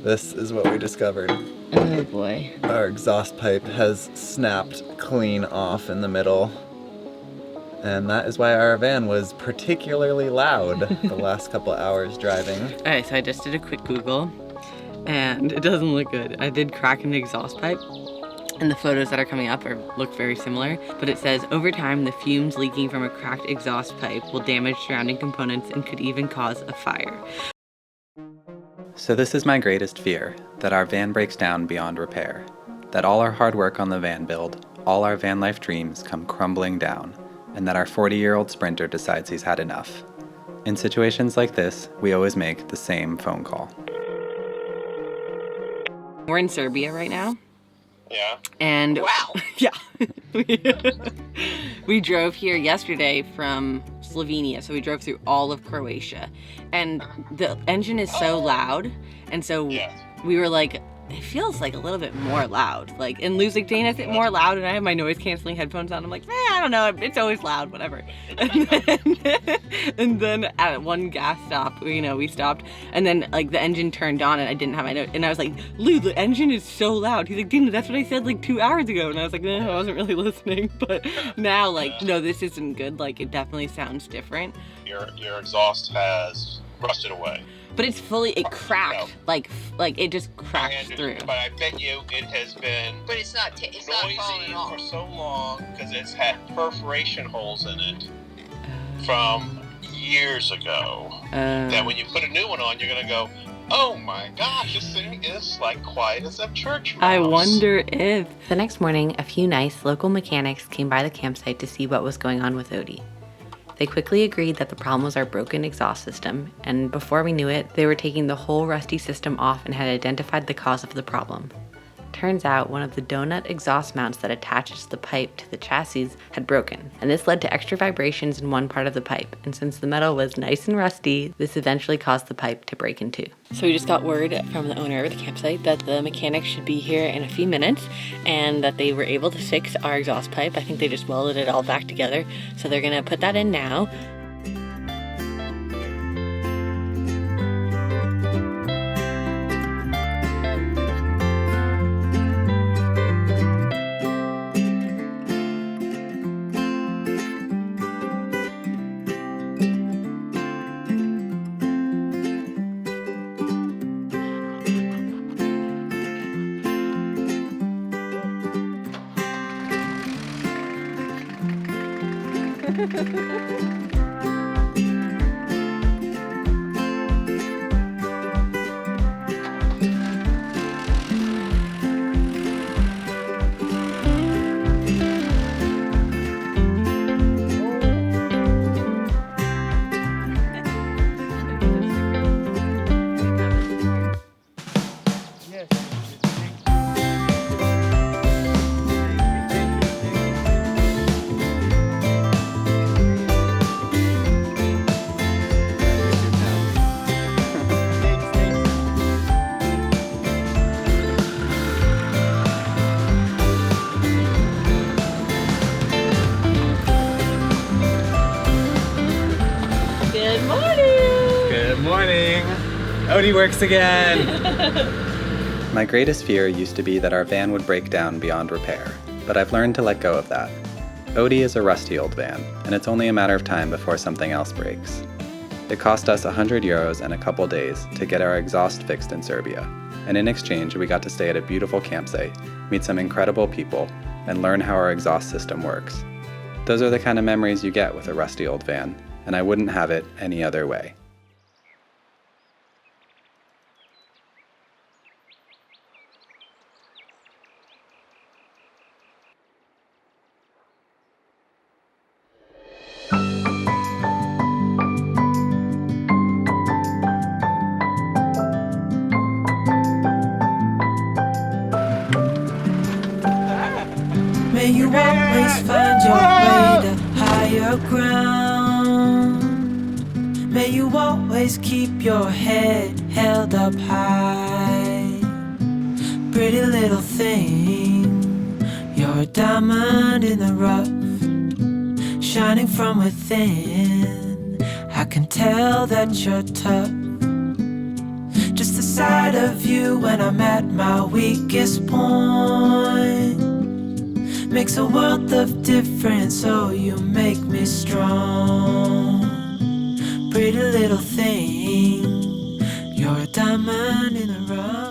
This is what we discovered. Oh boy. Our exhaust pipe has snapped clean off in the middle. And that is why our van was particularly loud the last couple hours driving. All right, so I just did a quick Google and it doesn't look good. I did crack an exhaust pipe and the photos that are coming up look very similar, but it says over time the fumes leaking from a cracked exhaust pipe will damage surrounding components and could even cause a fire. So this is my greatest fear, that our van breaks down beyond repair. That all our hard work on the van build, all our van life dreams come crumbling down, and that our 40-year-old sprinter decides he's had enough. In situations like this, we always make the same phone call. We're in Serbia right now. Yeah. And wow. Yeah. We drove here yesterday from Slovenia, so we drove through all of Croatia. And the engine is so loud, and so we were like, it feels like a little bit more loud. Like, and Lou's like, Dane, is it more loud? And I have my noise canceling headphones on. I'm like, I don't know, it's always loud, whatever. And then at one gas stop, we stopped, and then like the engine turned on and I didn't have my note. And I was like, Lou, the engine is so loud. He's like, Dina, that's what I said like 2 hours ago. And I was like, no, I wasn't really listening. But now, like, no, this isn't good. Like, it definitely sounds different. Your exhaust has rusted away. But it's fully, it cracked, like it just cracked through. But I bet you it has been But it's not noisy falling off. for so long because it's had perforation holes in it from years ago. That when you put a new one on, you're gonna go, oh my gosh, this thing is like quiet as a church mouse. I wonder if. The next morning, a few nice local mechanics came by the campsite to see what was going on with Odie. They quickly agreed that the problem was our broken exhaust system, and before we knew it, they were taking the whole rusty system off and had identified the cause of the problem. Turns out one of the donut exhaust mounts that attaches the pipe to the chassis had broken, and this led to extra vibrations in one part of the pipe, and since the metal was nice and rusty, this eventually caused the pipe to break in two. So we just got word from the owner of the campsite that the mechanic should be here in a few minutes, and that they were able to fix our exhaust pipe. I think they just welded it all back together, so they're gonna put that in now. Odie works again! My greatest fear used to be that our van would break down beyond repair, but I've learned to let go of that. Odie is a rusty old van, and it's only a matter of time before something else breaks. It cost us €100 and a couple days to get our exhaust fixed in Serbia, and in exchange we got to stay at a beautiful campsite, meet some incredible people, and learn how our exhaust system works. Those are the kind of memories you get with a rusty old van, and I wouldn't have it any other way. May you always find your way to higher ground. May you always keep your head held up high. Pretty little thing, you're a diamond in the rough, shining from within. I can tell that you're tough, just the inside of you when I'm at my weakest point. Makes a world of difference, oh, you make me strong. Pretty little thing, you're a diamond in the rough.